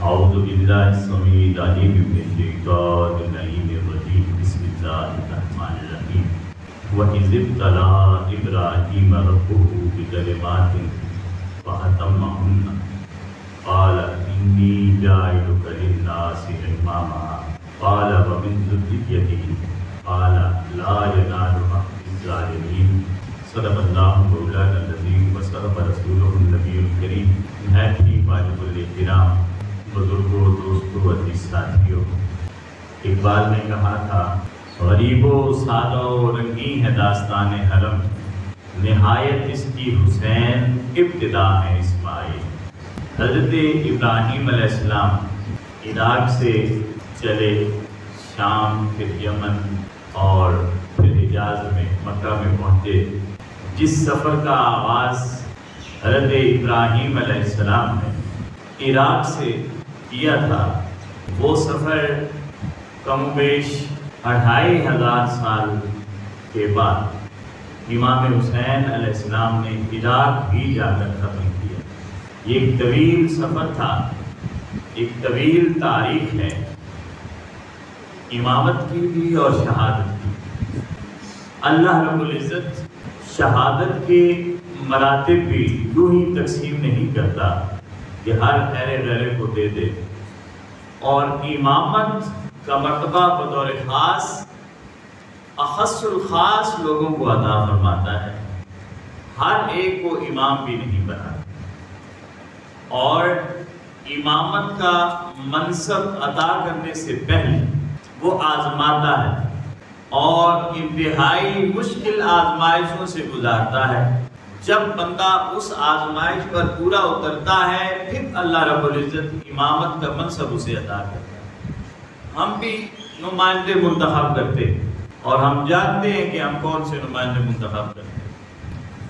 أعوذ بالله السميع العليم من الشيطان الرجيم بسم الله الرحمن الرحيم وإذ ابتلى إبراهيم ربه بكلمات فأتمهن قال إني جاعلك للناس إماما قال ومن ذريتي قال لا ينال عهد الظالمين صدق الله مولانا العظيم وصدق رسوله النبي الكريم نہایت ہی واجب الاحترام بزرگوں دوستوں عزیز ساتھیوں، اقبال نے کہا تھا غریب و سادہ و رنگین ہے داستان حرم، نہایت اس کی حسین ابتدا ہے اسماعیل۔ حضرت ابراہیم علیہ السلام عراق سے چلے شام، پھر یمن اور پھر حجاز میں مکہ میں پہنچے۔ جس سفر کا آغاز حضرت ابراہیم علیہ السلام نے عراق سے کیا تھا، وہ سفر کم و بیش 2500 سال کے بعد امام حسین علیہ السلام نے عراق بھی جا کر ختم کیا۔ یہ ایک طویل سفر تھا، ایک طویل تاریخ ہے امامت کی بھی اور شہادت کی۔ اللہ رب العزت شہادت کے مراتب بھی یوں ہی تقسیم نہیں کرتا کہ ہر ایرے غیرے کو دے دے، اور امامت کا مرتبہ بطور خاص اخص الخاص لوگوں کو عطا فرماتا ہے، ہر ایک کو امام بھی نہیں بناتا، اور امامت کا منصب عطا کرنے سے پہلے وہ آزماتا ہے اور انتہائی مشکل آزمائشوں سے گزارتا ہے۔ جب بندہ اس آزمائش پر پورا اترتا ہے پھر اللہ رب العزت امامت کا منصب اسے عطا کرتا ہے۔ ہم بھی نمائندے منتخب کرتے اور ہم جانتے ہیں کہ ہم کون سے نمائندے منتخب کرتے ہیں،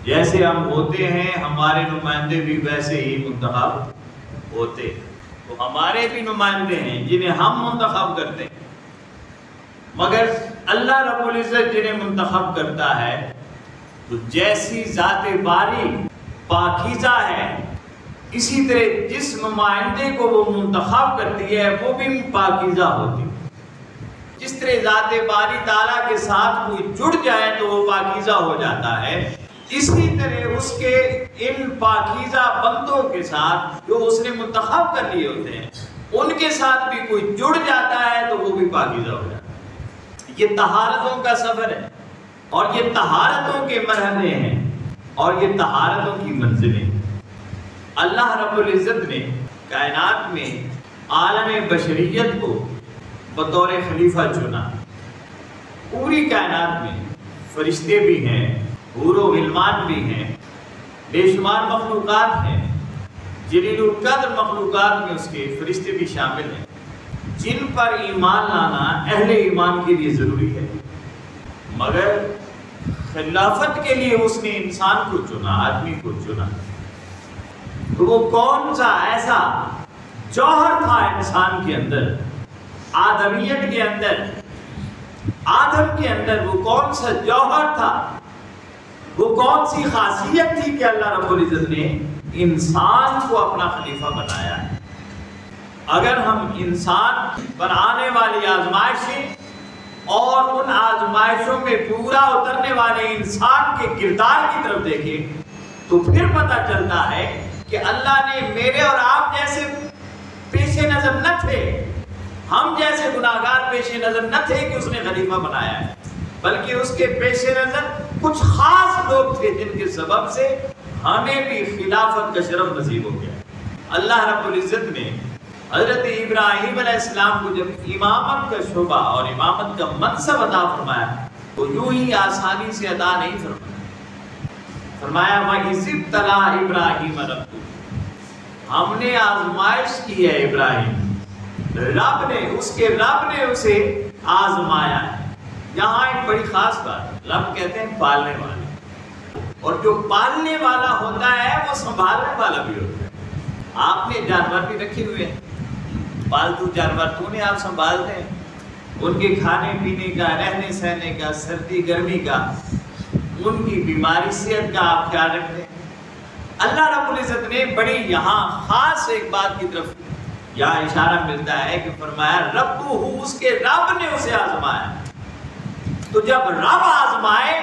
جیسے ہم ہوتے ہیں ہمارے نمائندے بھی ویسے ہی منتخب ہوتے، تو ہمارے بھی نمائندے ہیں جنہیں ہم منتخب کرتے ہیں، مگر اللہ رب العزت جنہیں منتخب کرتا ہے تو جیسی ذات باری پاکیزہ ہے، اسی طرح جس نمائندے کو وہ منتخب کرتی ہے وہ بھی پاکیزہ ہوتی ہے۔ جس طرح ذات باری تعالیٰ کے ساتھ کوئی جڑ جائے تو وہ پاکیزہ ہو جاتا ہے، اسی طرح اس کے ان پاکیزہ بندوں کے ساتھ جو اس نے منتخب کر لیے ہوتے ہیں ان کے ساتھ بھی کوئی جڑ جاتا ہے تو وہ بھی پاکیزہ ہو جاتا ہے۔ یہ طہارتوں کا سفر ہے، اور یہ طہارتوں کے مرحلے ہیں، اور یہ طہارتوں کی منزلیں۔ اللہ رب العزت نے کائنات میں عالم بشریت کو بطور خلیفہ چنا۔ پوری کائنات میں فرشتے بھی ہیں، حور و غلمان بھی ہیں، بے شمار مخلوقات ہیں، جلیل القدر مخلوقات میں اس کے فرشتے بھی شامل ہیں، جن پر ایمان لانا اہل ایمان کے لیے ضروری ہے۔ مگر خلافت کے لیے اس نے انسان کو چنا، آدمی کو چنا، تو وہ کون سا ایسا جوہر تھا انسان کے اندر، آدمیت کے اندر، آدم کے اندر وہ کون سا جوہر تھا، وہ کون سی خاصیت تھی کہ اللہ رب العزت نے انسان کو اپنا خلیفہ بنایا ہے۔ اگر ہم انسان بنانے والی آزمائشیں اور ان آزمائشوں میں پورا اترنے والے انسان کے کردار کی طرف دیکھیں تو پھر پتہ چلتا ہے کہ اللہ نے میرے اور آپ جیسے پیش نظر نہ تھے، ہم جیسے گناہگار پیش نظر نہ تھے کہ اس نے خلیفہ بنایا ہے، بلکہ اس کے پیش نظر کچھ خاص لوگ تھے جن کے سبب سے ہمیں بھی خلافت کا شرف نصیب ہو گیا۔ اللہ رب العزت نے حضرت ابراہیم علیہ السلام کو جب امامت کا شعبہ اور امامت کا منصب عطا فرمایا تو یوں ہی آسانی سے عطا نہیں فرمایا وَإِذِ ابْتَلَىٰ إِبْرَاهِيمَ رَبُّهُ، ہم نے آزمائش کی ہے ابراہیم، رب نے اسے آزمایا ہے۔ یہاں ایک بڑی خاص بات، رب کہتے ہیں پالنے والے، اور جو پالنے والا ہوتا ہے وہ سنبھالنے والا بھی ہوتا ہے۔ آپ نے جانور بھی رکھے ہوئے ہیں، پالتو جانور تو نے آپ سنبھالتے ہیں، ان کے کھانے پینے کا، رہنے سہنے کا، سردی گرمی کا، ان کی بیماری صحت کا آپ خیال رکھتے ہیں۔ اللہ رب العزت نے بڑی یہاں خاص ایک بات کی طرف یہاں اشارہ ملتا ہے کہ فرمایا ربہ، اس کے رب نے اسے آزمایا. تو جب رب آزمائے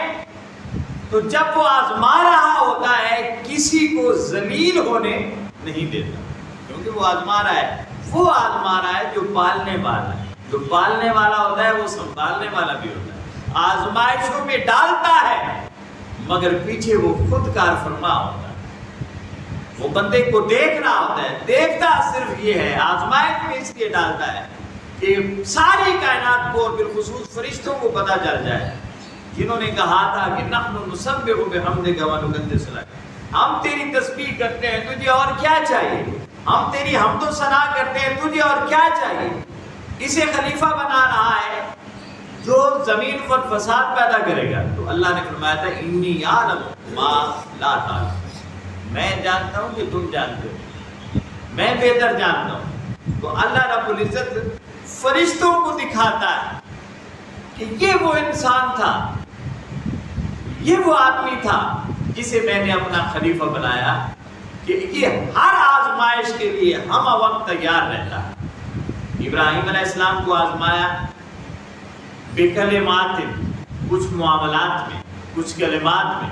تو جب وہ آزما رہا ہوتا ہے کسی کو ذلیل ہونے نہیں دیتا، کیونکہ وہ آزما رہا ہے. وہ آزما رہا ہے جو پالنے والا ہے. جو پالنے والا ہوتا ہے وہ سنبھالنے والا بھی ہوتا ہے. آزمائشوں میں ڈالتا ہے مگر پیچھے وہ خود کار فرما ہوتا ہے. وہ بندے کو دیکھ رہا ہوتا ہے، دیکھتا صرف یہ ہے. آزمائش میں اس لیے ڈالتا ہے کہ ساری کائنات کو اور بالخصوص فرشتوں کو پتہ چل جائے، جنہوں نے کہا تھا کہ نحن نسبح بحمدک ونقدس لک، ہم تیری تسبیح کرتے ہیں، تجھے اور کیا چاہیے. ہم تیری حمد و ثنا کرتے ہیں، تجھے اور کیا چاہیے. اسے خلیفہ بنا رہا ہے جو زمین پر فساد پیدا کرے گا. تو اللہ نے فرمایا تھا انی اعلم ما لا تعلمون، میں جانتا ہوں کہ تم جانتے ہو، میں بہتر جانتا ہوں. تو اللہ رب العزت فرشتوں کو دکھاتا ہے کہ یہ وہ انسان تھا، یہ وہ آدمی تھا جسے میں نے اپنا خلیفہ بنایا، کہ یہ ہر آزمائش کے لیے ہم وقت تیار رہتا ہے. ابراہیم علیہ السلام کو آزمایا بکلمات، کچھ معاملات میں، کچھ کلمات میں.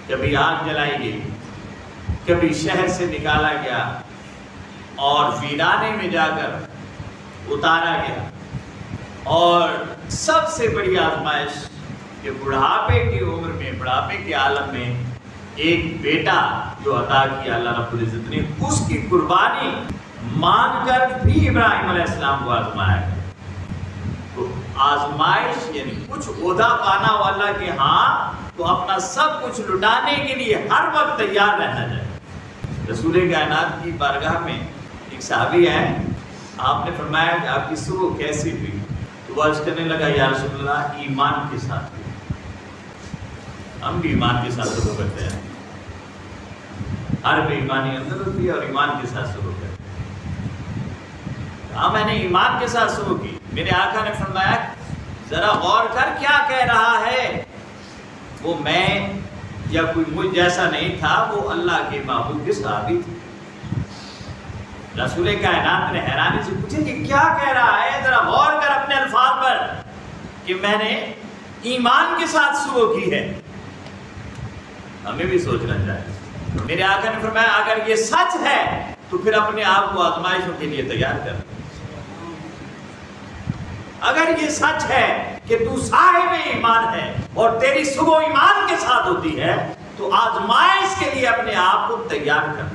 کبھی آگ جلائی گئی، کبھی شہر سے نکالا گیا اور ویرانے میں جا کر اتارا گیا. اور سب سے بڑی آزمائش کہ بڑھاپے کی عمر میں، بڑھاپے کے عالم میں ایک بیٹا جو عطا کیا اللہ رب العزت نے، اس کی قربانی مان کر بھی ابراہیم علیہ السلام کو آزمایا گیا. تو آزمائش یعنی کچھ عہدہ پانا ہو اللہ کے ہاں تو اپنا سب کچھ لٹانے کے لیے ہر وقت تیار رہنا چاہیے. رسول کائنات کی بارگاہ میں ایک صحابی ہے، آپ نے فرمایا کہ آپ کی صبح کیسی ہوئی؟ تو وہ عرض کرنے لگا یا رسول اللہ ایمان کے ساتھ. ہم بھی ایمان کے ساتھ شروع کرتے ہیں، ہر بے ایمانی اندر ہوتی ہے اور ایمان کے ساتھ شروع کرتے ہیں. ہاں میں نے ایمان کے ساتھ شروع کی. میرے آقا نے فرمایا ذرا غور کر کیا کہہ رہا ہے. وہ میں یا کوئی مجھ جیسا نہیں تھا، وہ اللہ کے محبوب کے صحابی تھے. رسول کائنات نے حیرانی سے پوچھا کہ کیا کہہ رہا ہے، ذرا غور کر اپنے الفاظ پر کہ میں نے ایمان کے ساتھ شروع کی ہے. ہمیں بھی سوچنا چاہیے. میرے آقا نے فرمایا اگر یہ سچ ہے تو پھر اپنے آپ کو آزمائشوں کے لیے تیار کر. اگر یہ سچ ہے کہ تو صاحب ایمان ہے اور تیری صبح ایمان کے ساتھ ہوتی ہے تو آزمائش کے لیے اپنے آپ کو تیار کر.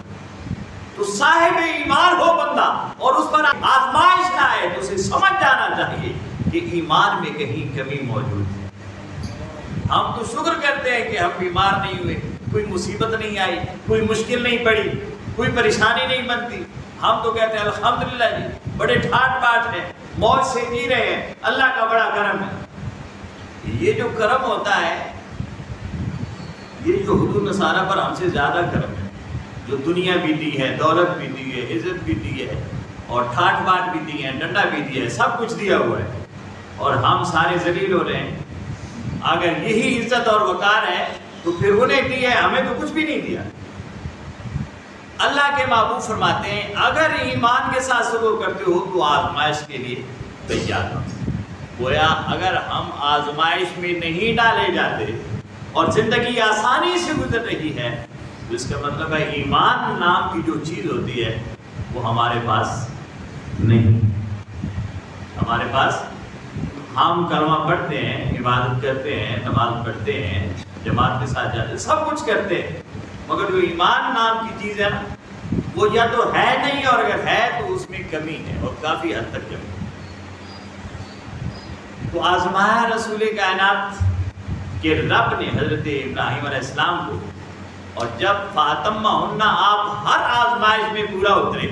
تو صاحب ایمان ہو بندہ اور اس پر آزمائش نہ آئے تو اسے سمجھ جانا چاہیے کہ ایمان میں کہیں کمی موجود ہے. ہم تو شکر کرتے ہیں کہ ہم بیمار نہیں ہوئے، کوئی مصیبت نہیں آئی، کوئی مشکل نہیں پڑی، کوئی پریشانی نہیں بنتی. ہم تو کہتے ہیں الحمدللہ جی بڑے ٹھاٹ باٹ ہیں، موج سے جی رہے ہیں، اللہ کا بڑا کرم ہے. یہ جو کرم ہوتا ہے، یہ جو حدود نصارہ پر ہم سے زیادہ کرم ہے، جو دنیا بھی دی ہے، دولت بھی دی ہے، عزت بھی دی ہے اور ٹھاٹ باٹ بھی دی ہے، ڈنڈا بھی دیا ہے، سب کچھ دیا ہوا ہے اور ہم سارے ذلیل ہو رہے ہیں. اگر یہی عزت اور وقار ہے تو پھر انہیں دی ہے، ہمیں تو کچھ بھی نہیں دیا. اللہ کے محبوب فرماتے ہیں اگر ایمان کے ساتھ سلوک کرتے ہو تو آزمائش کے لیے تیار ہو. گویا اگر ہم آزمائش میں نہیں ڈالے جاتے اور زندگی آسانی سے گزر رہی ہے تو اس کا مطلب ہے ایمان نام کی جو چیز ہوتی ہے وہ ہمارے پاس نہیں. ہمارے پاس ہم کلمہ پڑھتے ہیں، عبادت کرتے ہیں، نماز پڑھتے ہیں، جماعت کے ساتھ جاتے ہیں، سب کچھ کرتے ہیں، مگر جو ایمان نام کی چیز ہے نا وہ یا تو ہے نہیں اور اگر ہے تو اس میں کمی ہے اور کافی حد تک کمی ہے. تو آزمایا رسول کائنات کہ رب نے حضرت ابراہیم علیہ السلام کو، اور جب فاطمہ ہننا آپ ہر آزمائش میں پورا اترے،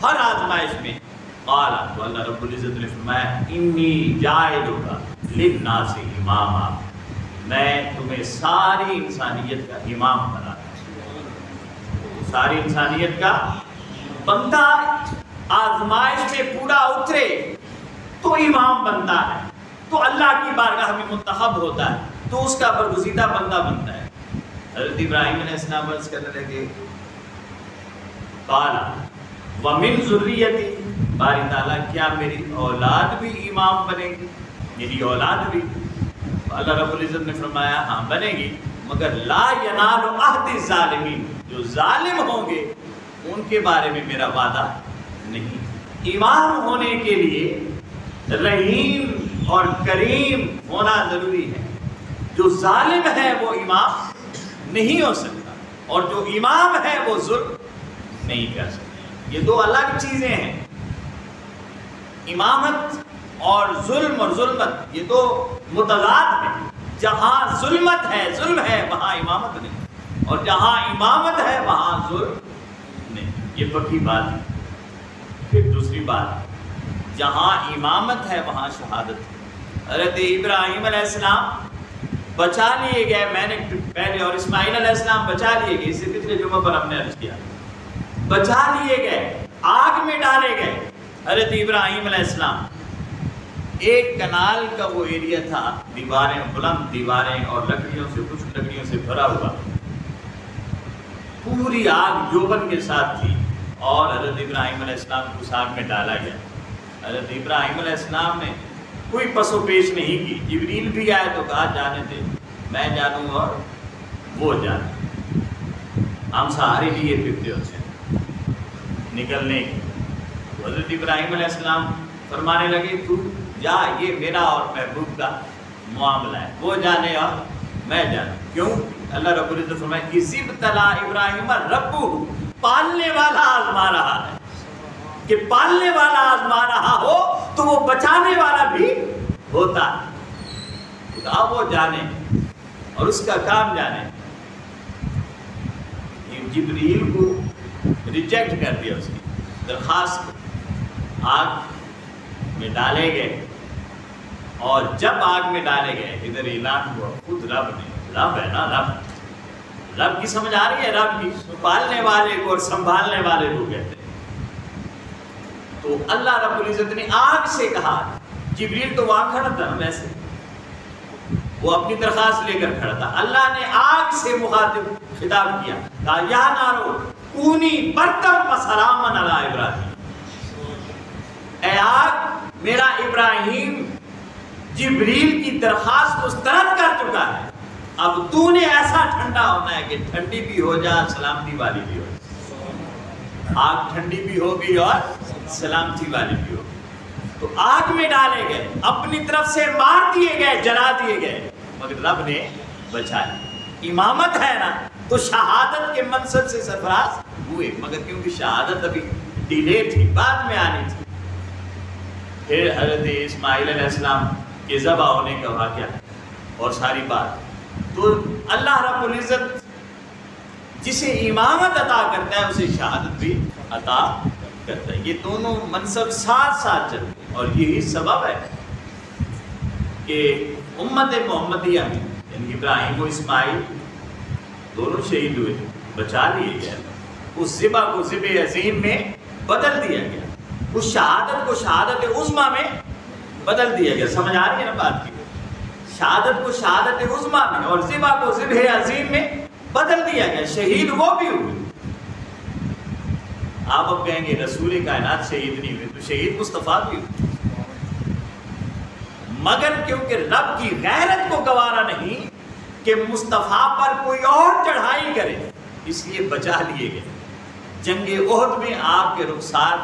ہر آزمائش میں قال، تو اللہ رب العزت نے فرمایا انی جاعلک للناس اماما، میں تمہیں ساری انسانیت کا امام بنا. ساری انسانیت کا بندہ آزمائش میں پورا اترے تو امام بنتا ہے، تو اللہ کی بارگاہ میں منتخب ہوتا ہے، تو اس کا برگزیدہ بندہ بنتا ہے. حضرت ابراہیم علیہ السلام عرض کرنے لگے قال وَمِن ذُرِّيَّتِي، باری تعالیٰ کیا میری اولاد بھی امام بنے گی؟ میری اولاد بھی؟ اللہ رب العزت نے فرمایا ہاں بنے گی، مگر لا ینال عہد الظالمین، جو ظالم ہوں گے ان کے بارے میں میرا وعدہ نہیں۔ امام ہونے کے لیے رحیم اور کریم ہونا ضروری ہے۔ جو ظالم ہے وہ امام نہیں ہو سکتا، اور جو امام ہے وہ ظلم نہیں کر سکتا۔ یہ دو الگ چیزیں ہیں، امامت اور ظلم اور ظلمت، یہ دو متضاد ہیں۔ جہاں ظلمت ہے، ظلم ہے، وہاں امامت نہیں، اور جہاں امامت ہے وہاں ظلم نہیں۔ یہ پکی بات ہے۔ پھر دوسری بات، جہاں امامت ہے وہاں شہادت ہے۔ حضرت ابراہیم علیہ السلام بچا لیے گئے، میں نے پہلے، اور اسماعیل علیہ السلام بچا لیے گئے، اسے پچھلے جمعہ پر ہم نے عرض کیا، بچا لیے گئے، آگ میں ڈالے گئے۔ حضرت ابراہیم علیہ السلام، ایک کنال کا وہ ایریا تھا، دیواریں، بلند دیواریں اور لکڑیوں سے، کچھ لکڑیوں سے بھرا ہوا، پوری آگ جوبن کے ساتھ تھی، اور حضرت ابراہیم علیہ السلام کو اس آگ میں ڈالا گیا۔ حضرت ابراہیم علیہ السلام نے کوئی پس و پیش نہیں کی۔ جبریل بھی آئے تو کہا جانے دے، میں جانوں اور وہ جانے، ہم سہارے لیے پھرتے اسے نکلنے کی۔ حضرت ابراہیم علیہ السلام فرمانے لگے تو جا، یہ میرا اور محبوب کا معاملہ ہے، وہ جانے اور میں جانوں۔ کیوں؟ اللہ رب العزت فرمائے اِذِ ابْتَلَىٰ إِبْرَاهِيمَ رَبُّهُ، پالنے والا آزما رہا ہے، کہ پالنے والا آزما رہا ہو تو وہ بچانے والا بھی ہوتا ہے۔ خدا وہ جانے اور اس کا کام جانے۔ جبریل کو ریجیکٹ کر دیا، اس کی درخواست کو، آگ میں ڈالے گئے، اور جب آگ میں ڈالے گئے ادھر اعلان ہوا خود رب نے، رب ہے نا، رب کی سمجھ آ رہی ہے، رب کی، پالنے والے کو اور سنبھالنے والے کو کہتے ہیں۔ تو اللہ رب العزت نے آگ سے کہا، جبریل تو وہاں کھڑا تھا نا، ویسے وہ اپنی درخواست لے کر کھڑا تھا، اللہ نے آگ سے مخاطب خطاب کیا، کہا یا نارو کونی برتم وسلاما علی ابراہیم، اے آگ میرا ابراہیم جبریل کی درخواست مسترد کر چکا ہے، اب تو نے ایسا ٹھنڈا ہونا ہے کہ ٹھنڈی بھی ہو جا، سلامتی والی بھی ہو جا، آگ ٹھنڈی بھی ہوگی اور سلامتی والی بھی ہوگی۔ تو آگ میں ڈالے گئے، اپنی طرف سے مار دیے گئے، جلا دیے گئے، مگر رب نے بچا لیا۔ امامت ہے نا، تو شہادت کے منصب سے سرفراز ہوئے، مگر کیونکہ شہادت ابھی ڈیلے تھی، بعد میں آنی تھی۔ پھر حضرت اسماعیل علیہ السلام کے ذبح ہونے کا واقعہ اور ساری بات، تو اللہ رب العزت جسے امامت عطا کرتا ہے اسے شہادت بھی عطا کرتا ہے۔ یہ دونوں منصب ساتھ ساتھ چلتے ہیں، اور یہی سبب ہے کہ امت محمدیہ میں، یعنی ابراہیم و اسماعیل دونوں شہید ہوئے، بچا لیے گئے، اس ذبح کو ذبح عظیم میں بدل دیا گیا، اس شہادت کو شہادت عظمیٰ میں بدل دیا گیا۔ سمجھ آ رہی ہے نا بات کی؟ شہادت کو شہادت عظمیٰ میں اور ذبح کو ذبح عظیم میں بدل دیا گیا، شہید وہ بھی ہوئے۔ آپ اب کہیں گے رسول کائنات شہید نہیں ہوئے، تو شہید مصطفیٰ بھی ہوئے، مگر کیونکہ رب کی غیرت کو گوارا نہیں کہ مصطفیٰ پر کوئی اور چڑھائی کرے، اس لیے بچا لیے گئے۔ جنگ احد میں آپ کے رخسار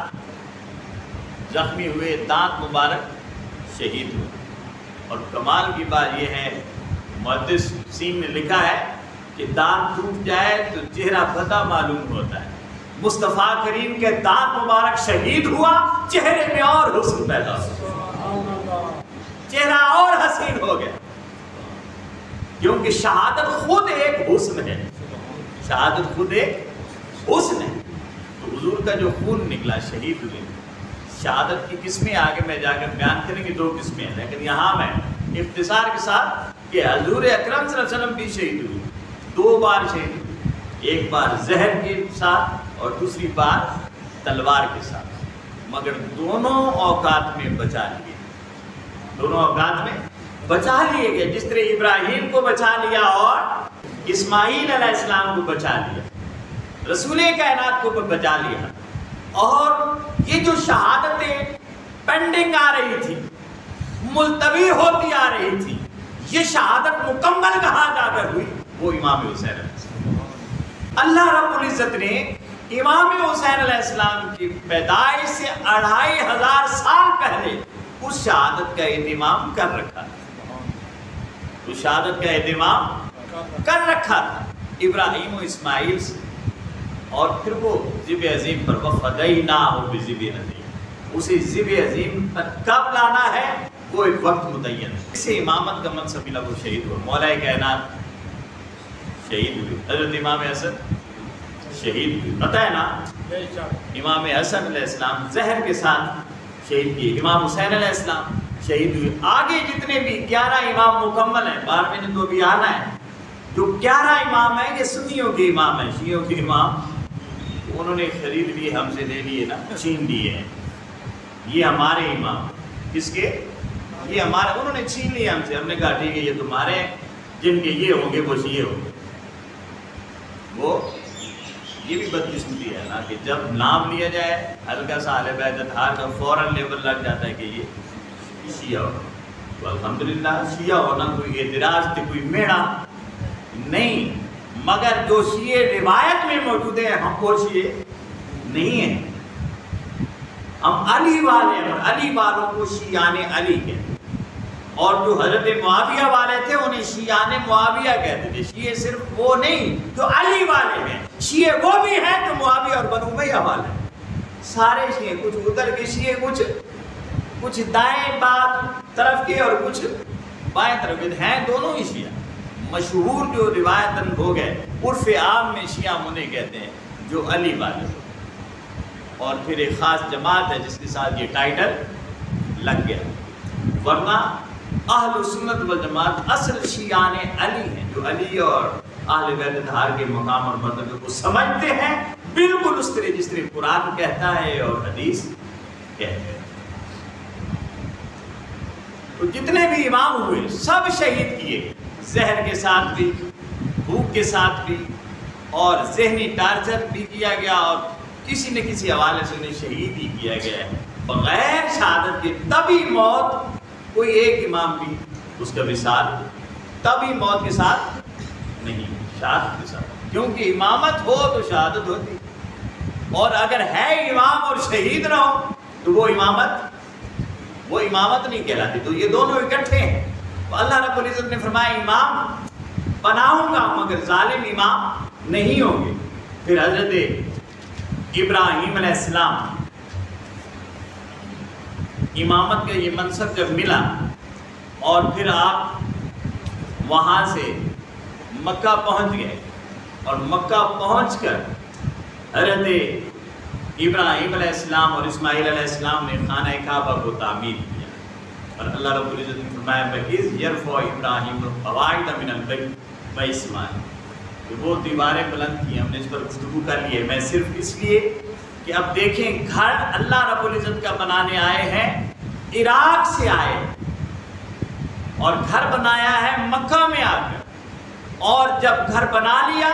زخمی ہوئے، دانت مبارک شہید ہوئے، اور کمال کی بات یہ ہے، محدث سین نے لکھا ہے کہ دانت ٹوٹ جائے تو چہرہ بھدا معلوم ہوتا ہے۔ مصطفیٰ کریم کے دانت مبارک شہید ہوا، چہرے میں اور حسن پیدا ہوا، چہرہ اور حسین ہو گیا، کیونکہ شہادت خود ایک حسن ہے، شہادت خود ایک حسن ہے۔ تو حضور کا جو خون نکلا، شہید ہوئے، شہادت کی قسمیں آگے میں جا کر بیان کریں گے، 2 قسمیں ہیں، لیکن یہاں میں اختصار کے ساتھ کہ حضور اکرم صلی اللہ علیہ وسلم بھی شہید ہوئے، 2 بار شہید ہوئے، ایک بار زہر کے ساتھ اور دوسری بار تلوار کے ساتھ، مگر دونوں اوقات میں بچا لیے، دونوں اوقات میں بچا لیے گئے۔ جس طرح ابراہیم کو بچا لیا اور اسماعیل علیہ السلام کو بچا لیا، رسول کائنات کو بچا لیا، اور یہ جو شہادتیں پینڈنگ آ رہی تھی، ملتوی ہوتی آ رہی تھی، یہ شہادت مکمل کہاں جا کر ہوئی؟ وہ امام حسین علیہ السلام۔ اللہ رب العزت نے امام حسین علیہ السلام کی پیدائش سے 2500 سال پہلے اس شہادت کا اہتمام کر رکھا تھا، اس شہادت کا اہتمام کر رکھا تھا ابراہیم و اسماعیل سے، اور پھر وہ ذبح عظیم پر وَفَدَيْنَاهُ بِذِبْحٍ عَظِيمٍ، اسے ذبح عظیم پر کب لانا ہے وہ ایک وقت متعین ہے۔ اسے امامت کا منصب ملا، وہ شہید ہوا، مولا کائنات شہید ہوئے، حضرت امام حسن شہید ہوئے، پتہ ہے نا، امام حسن علیہ السلام زہر کے ساتھ شہید کیے، امام حسین علیہ السلام شہید ہوئے۔ آگے جتنے بھی 11 امام مکمل ہیں، 12ویں نے تو بھی آنا ہے، جو 11 امام ہیں یہ سنیوں کے امام ہیں، شیعوں کے امام انہوں نے خرید لیے، ہم سے لے لیے نا، چھین لیے ہیں، یہ ہمارے امام، کس کے؟ یہ ہمارے، انہوں نے چھین لیے ہم سے، ہم نے کہا ٹھیک ہے یہ تمہارے ہیں، جن کے یہ ہوں گے وہ شیعہ ہوں گے۔ وہ یہ بھی بدقسمتی ہے نا کہ جب نام لیا جائے ہلکا سا اہل بیت اطہار کا فوراً لیبل لگ جاتا ہے کہ یہ شیعہ ہو۔ تو الحمدللہ شیعہ ہونا کوئی اعتراض تھے، کوئی میڑا نہیں، مگر جو شیعہ روایت میں موجود ہیں ہم وہ شیعہ نہیں ہیں، ہم علی والے ہیں، علی والوں کو شیعان علی کہتے ہیں، اور جو حضرت معاویہ والے تھے انہیں شیعان معاویہ کہتے تھے۔ شیعہ صرف وہ نہیں جو علی والے ہیں، شیعہ وہ بھی ہیں جو معاویہ اور بنو امیہ والے ہیں، سارے شیعہ، کچھ ادھر کے شیعہ، کچھ دائیں طرف کے اور کچھ بائیں طرف کے ہیں، دونوں ہی شیعہ۔ مشہور جو روایتاً ہو گئے، عرف عام میں شیعہ انہیں کہتے ہیں جو علی والے، اور پھر ایک خاص جماعت ہے جس کے ساتھ یہ ٹائٹل لگ گیا، ورنہ اہل سنت والجماعت اصل شیعان علی ہیں، جو علی اور اہل بیت اطہار کے مقام اور مرتبے کو سمجھتے ہیں بالکل اس طرح جس طرح قرآن کہتا ہے اور حدیث کہتے ہیں۔ تو جتنے بھی امام ہوئے سب شہید کیے، زہر کے ساتھ بھی، بھوک کے ساتھ بھی، اور ذہنی ٹارچر بھی کیا گیا، اور کسی نہ کسی حوالے سے انہیں شہید ہی کیا گیا ہے، بغیر شہادت کے تبھی موت۔ کوئی ایک امام بھی اس کا وصال تبھی موت کے ساتھ نہیں، شہادت کے ساتھ، کیونکہ امامت ہو تو شہادت ہوتی، اور اگر ہے امام اور شہید نہ ہو تو وہ امامت نہیں کہلاتی۔ تو یہ دونوں اکٹھے ہیں۔ تو اللہ رب العزت نے فرمایا امام بناؤں گا مگر ظالم امام نہیں ہوں گے۔ پھر حضرت ابراہیم علیہ السلام امامت کا یہ منصب جب ملا، اور پھر آپ وہاں سے مکہ پہنچ گئے، اور مکہ پہنچ کر حضرت ابراہیم علیہ السلام اور اسماعیل علیہ السلام نے خانہ کعبہ کو تعمیر کیا، اور اللہ رب العزت نے فرمایا وَإِذْ يَرْفَعُ إِبْرَاهِيمُ الْقَوَاعِدَ مِنَ الْبَيْتِ وَإِسْمَاعِيلُ، کہ وہ دیواریں بلند کی، ہم نے اس پر گفتگو کر لی ہے، میں صرف اس لیے کہ اب دیکھیں گھر اللہ رب العزت کا بنانے آئے ہیں، عراق سے آئے، اور گھر بنایا ہے مکہ میں آ کر، اور جب گھر بنا لیا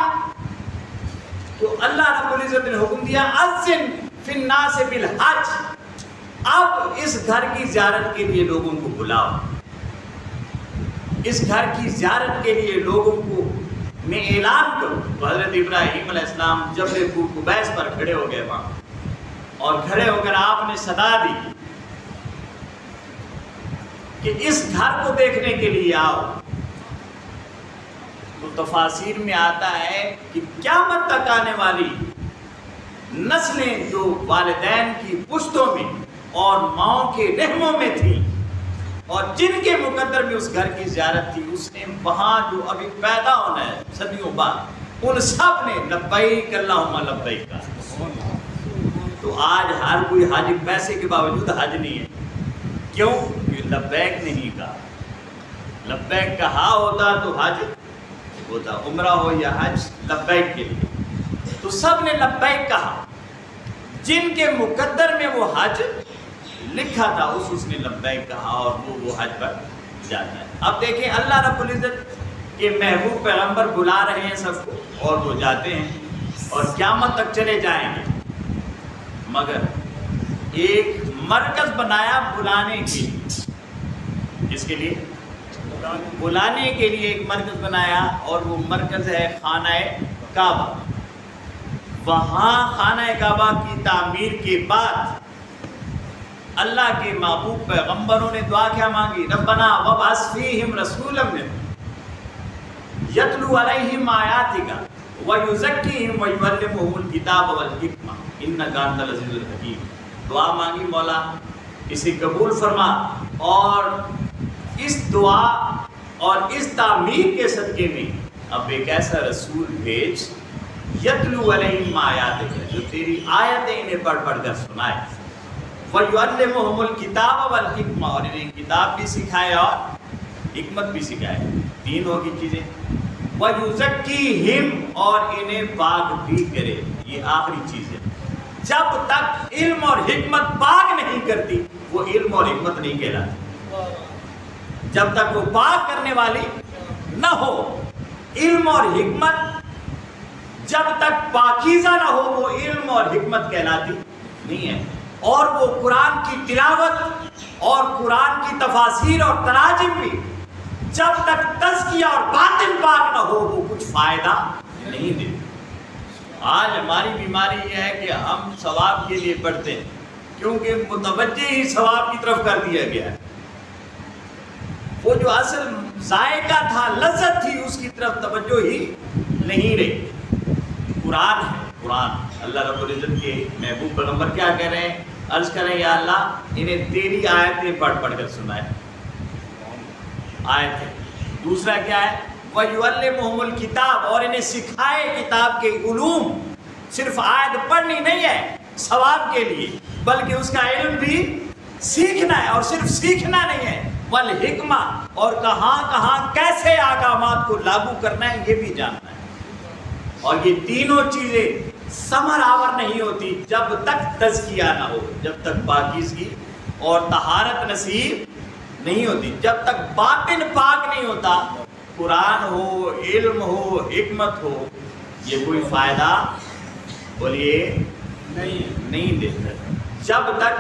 تو اللہ رب العزت نے حکم دیا اذن فی الناس بالحج، اب اس گھر کی زیارت کے لیے لوگوں کو بلاؤ، اس گھر کی زیارت کے لیے لوگوں کو میں اعلان کروں۔ تو حضرت ابراہیم علیہ السلام جبل قبیس پر کھڑے ہو گئے وہاں، اور کھڑے ہو کر آپ نے صدا دی کہ اس گھر کو دیکھنے کے لیے آؤ۔ تو تفاسیر میں آتا ہے کہ قیامت تک آنے والی نسلیں جو والدین کی پشتوں میں اور ماؤں کے رحموں میں تھیں، اور جن کے مقدر میں اس گھر کی زیارت تھی، اس نے وہاں جو ابھی پیدا ہونا ہے صدیوں بعد، ان سب نے لبیک اللہم لبیک کہا۔ تو آج ہر کوئی حج پیسے کے باوجود حج نہیں ہے، کیوں؟ کہ لبیک نہیں کہا۔ لبیک کہا ہوتا تو حج ہوتا، عمرہ ہو یا حج لبیک کے لیے، تو سب نے لبیک کہا، جن کے مقدر میں وہ حج لکھا تھا اس نے لبیک کہا، اور وہ حج پر جاتا ہے۔ اب دیکھیں اللہ رب العزت کے محبوب پیغمبر بلا رہے ہیں سب کو، اور وہ جاتے ہیں، اور قیامت تک چلے جائیں گے، مگر ایک مرکز بنایا بلانے کے لیے. جس کے لیے بلانے کے لیے ایک مرکز بنایا، اور وہ مرکز ہے خانہ کعبہ. وہاں خانہ کعبہ کی تعمیر کے بعد اللہ کے محبوب پیغمبروں نے دعا کیا مانگی؟ ربنا وابعث فیہم رسولا منہم یتلو علیہم آیاتک ویزکیہم ویعلمہم الکتاب والحکمہ انک انت العزیز الحکیم. دعا مانگی، مولا اسے قبول فرما، اور اس دعا اور اس تعمیر کے صدقے میں اب ایک ایسا رسول بھیج یتلو علیہم آیاتک، جو تیری آیتیں انہیں پڑھ پڑھ کر سنائے، وَيُعَلِّمُهُمُ الْكِتَابَ وَالْحِکْمَةَ، اور انہیں کتاب بھی سکھائے اور حکمت بھی سکھائے. تین ہوگی چیزیں. وَيُزَكِّيهِمْ، اور انہیں پاک بھی کرے. یہ آخری چیز ہے. جب تک علم اور حکمت پاک نہیں کرتی وہ علم اور حکمت نہیں کہلاتی. جب تک وہ پاک کرنے والی نہ ہو، علم اور حکمت جب تک پاکیزہ نہ ہو وہ علم اور حکمت کہلاتی نہیں ہے. اور وہ قرآن کی تلاوت اور قرآن کی تفاسیر اور تراجم بھی جب تک تزکیہ اور باطن پاک نہ ہو وہ کچھ فائدہ نہیں دیتی. آج ہماری بیماری یہ ہے کہ ہم ثواب کے لیے پڑھتے ہیں کیونکہ متوجہ ہی ثواب کی طرف کر دیا گیا ہے. وہ جو اصل ذائقہ تھا، لذت تھی، اس کی طرف توجہ ہی نہیں رہی. قرآن ہے، قرآن. اللہ رب العزت کے محبوب پیغمبر کیا کہہ رہے ہیں؟ عرض کریں یا اللہ انہیں تیری آیتیں پڑھ پڑھ کر سنائے. آیتیں. دوسرا کیا ہے؟ وَيُعَلِّمُهُمُ الْكِتَابَ، اور انہیں سکھائے کتاب کے علوم. صرف آیت پڑھنی نہیں ہے ثواب کے لیے، بلکہ اس کا علم بھی سیکھنا ہے، اور صرف سیکھنا نہیں ہے، والحکمہ، اور کہاں کہاں کیسے احکامات کو لاگو کرنا ہے یہ بھی جاننا ہے. اور یہ تینوں چیزیں ثمر آور نہیں ہوتی جب تک تزکیہ نہ ہو، جب تک پاکیزگی اور طہارت نصیب نہیں ہوتی، جب تک باطن پاک نہیں ہوتا. قرآن ہو، علم ہو، حکمت ہو، یہ کوئی فائدہ بولیے نہیں دیتا جب تک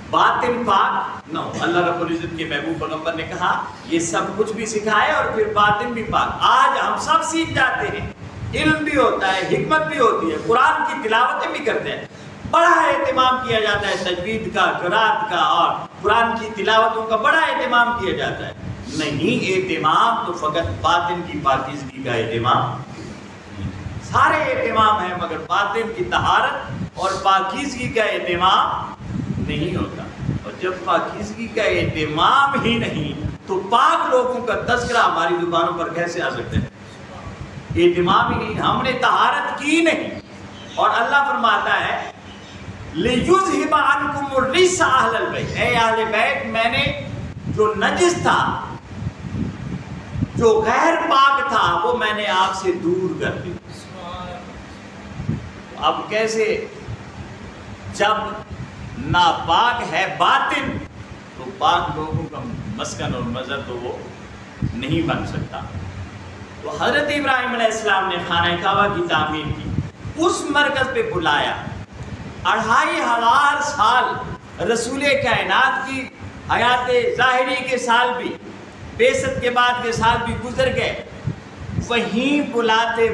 باطن پاک نہ ہو. اللہ رب العزت کے محبوب پیغمبر نے کہا یہ سب کچھ بھی سکھائے اور پھر باطن بھی پاک. آج ہم سب سیکھ جاتے ہیں، علم بھی ہوتا ہے، حکمت بھی ہوتی ہے، قرآن کی تلاوتیں بھی کرتے ہیں، بڑا اہتمام کیا جاتا ہے تجوید کا، قرات کا، اور قرآن کی تلاوتوں کا بڑا اہتمام کیا جاتا ہے. نہیں، اہتمام تو فقط باطن کی پاکیزگی کا اہتمام. سارے اہتمام ہیں مگر باطن کی طہارت اور پاکیزگی کا اہتمام نہیں ہوتا. اور جب پاکیزگی کا اہتمام ہی نہیں تو پاک لوگوں کا تذکرہ ہماری زبانوں پر کیسے آ سکتے ہیں؟ اہتمام ہی نہیں، ہم نے طہارت کی نہیں. اور اللہ فرماتا ہے لِيُذْهِبَ عَنْكُمُ الرِّجْسَ أَهْلَ الْبَيْتِ، اے اہل بیت میں نے جو نجس تھا، جو غیر پاک تھا، وہ میں نے آپ سے دور کر دی. اب کیسے؟ جب ناپاک ہے باطن تو پاک لوگوں کا مسکن اور مظہر تو وہ نہیں بن سکتا. تو حضرت ابراہیم علیہ السلام نے خانہ کعبہ کی تعمیر کی، اس مرکز پہ بلایا. 2500 سال رسول کائنات کی حیات ظاہری کے سال بھی، بعثت کے بعد کے سال بھی گزر گئے. وہیں بلاتے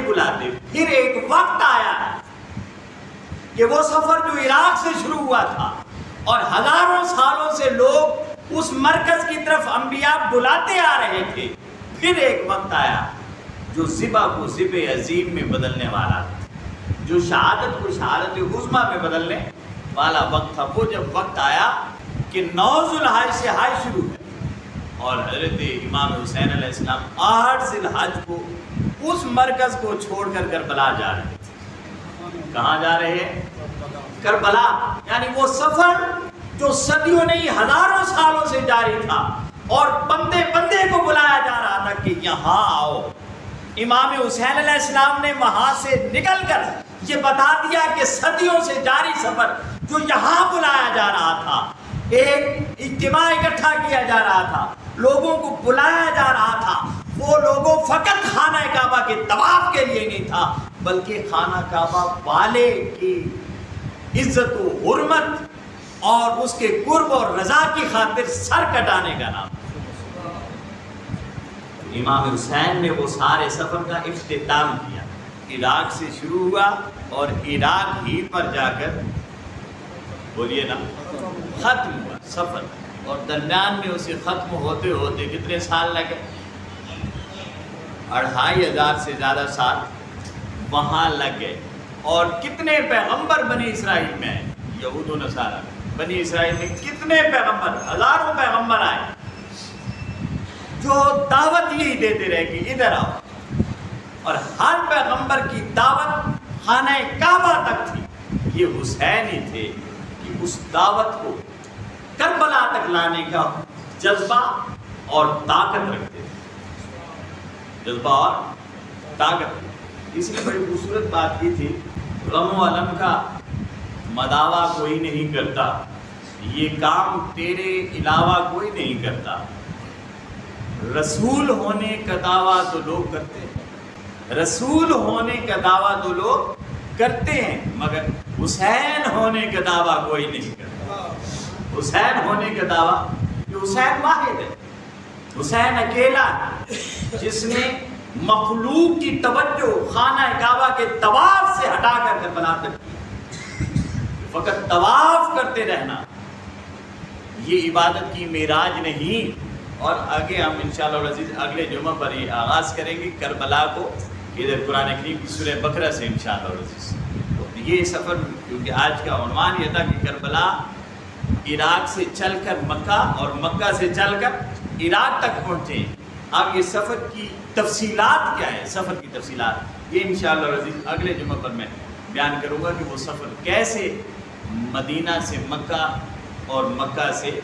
بلاتے پھر ایک وقت آیا کہ وہ سفر جو عراق سے شروع ہوا تھا اور ہزاروں سالوں سے لوگ اس مرکز کی طرف انبیاء بلاتے آ رہے تھے، پھر ایک وقت آیا جو ذبح کو ذبح عظیم میں بدلنے والا تھا، جو شہادت کو شہادت عظمیٰ میں بدلنے والا وقت تھا. وہ جب وقت آیا کہ 9 ذوالحج سے حج شروع ہے اور حضرت امام حسین علیہ السلام 8 ذی الحج کو اس مرکز کو چھوڑ کر کربلا جا رہے ہیں. کہاں جا رہے ہیں؟ کربلا. یعنی وہ سفر جو صدیوں نہیں ہزاروں سالوں سے جاری تھا اور بندے بندے کو بلایا جا رہا تھا کہ یہاں آؤ. امام حسین علیہ السلام نے وہاں سے نکل کر یہ بتا دیا کہ صدیوں سے جاری سفر جو یہاں بلایا جا رہا تھا، ایک اجتماع اکٹھا کیا جا رہا تھا، لوگوں کو بلایا جا رہا تھا، وہ لوگوں فقط خانہ کعبہ کے طواف کے لیے نہیں تھا، بلکہ خانہ کعبہ والے کی عزت و حرمت اور اس کے قرب اور رضا کی خاطر سر کٹانے کا نام. امام حسین نے وہ سارے سفر کا اختتام کیا، عراق سے شروع ہوا اور عراق ہی پر جا کر بولیے نا ختم ہوا سفر. اور درمیان میں اسے ختم ہوتے ہوتے کتنے سال لگے؟ 2500 سے زیادہ سال وہاں لگ گئے. اور کتنے پیغمبر بنی اسرائیل میں آئے؟ یہود و نصارہ بنی اسرائیل میں کتنے پیغمبر، ہزاروں پیغمبر آئے جو دعوت یہی دیتے رہے کہ ادھر آؤ. اور ہر پیغمبر کی دعوت خانہ کعبہ تک تھی. یہ حسین ہی تھے کہ اس دعوت کو کربلا تک لانے کا جذبہ اور طاقت رکھتے تھے، جذبہ اور طاقت. اس لیے بڑی خوبصورت بات یہ تھی، غم و الم کا مداوع کوئی نہیں کرتا، یہ کام تیرے علاوہ کوئی نہیں کرتا. رسول ہونے کا دعویٰ تو لوگ کرتے ہیں، رسول ہونے کا دعویٰ تو لوگ کرتے ہیں، مگر حسین ہونے کا دعویٰ کوئی نہیں کرتا. حسین ہونے کا دعویٰ کہ حسین واحد ہے، حسین اکیلا جس نے مخلوق کی توجہ خانہ کعبہ کے طواف سے ہٹا کر کربلا تک کی. فقط طواف کرتے رہنا یہ عبادت کی معراج نہیں. اور آگے ہم انشاءاللہ العزیز اگلے جمعہ پر یہ آغاز کریں گے کربلا کو ادھر قرآن کریم کی سورہ بقرہ سے انشاءاللہ العزیز. یہ سفر کیونکہ آج کا عنوان یہ تھا کہ کربلا عراق سے چل کر مکہ اور مکہ سے چل کر عراق تک پہنچے. اب یہ سفر کی تفصیلات کیا ہے، سفر کی تفصیلات یہ انشاءاللہ العزیز اگلے جمعہ پر میں بیان کروں گا کہ وہ سفر کیسے مدینہ سے مکہ اور مکہ سے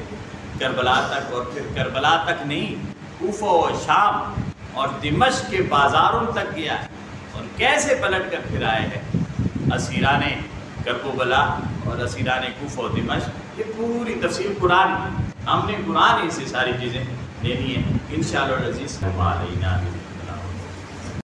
کربلا تک، اور پھر کربلا تک نہیں کوفہ و شام اور دمشق کے بازاروں تک گیا اور کیسے پلٹ کر پھر آئے ہیں اسیران کربلا اور اسیران کوفہ و دمشق. یہ پوری تفصیل قرآن میں ہم نے قرآن ہی سے ساری چیزیں لینی ہیں انشاءاللہ العزیز.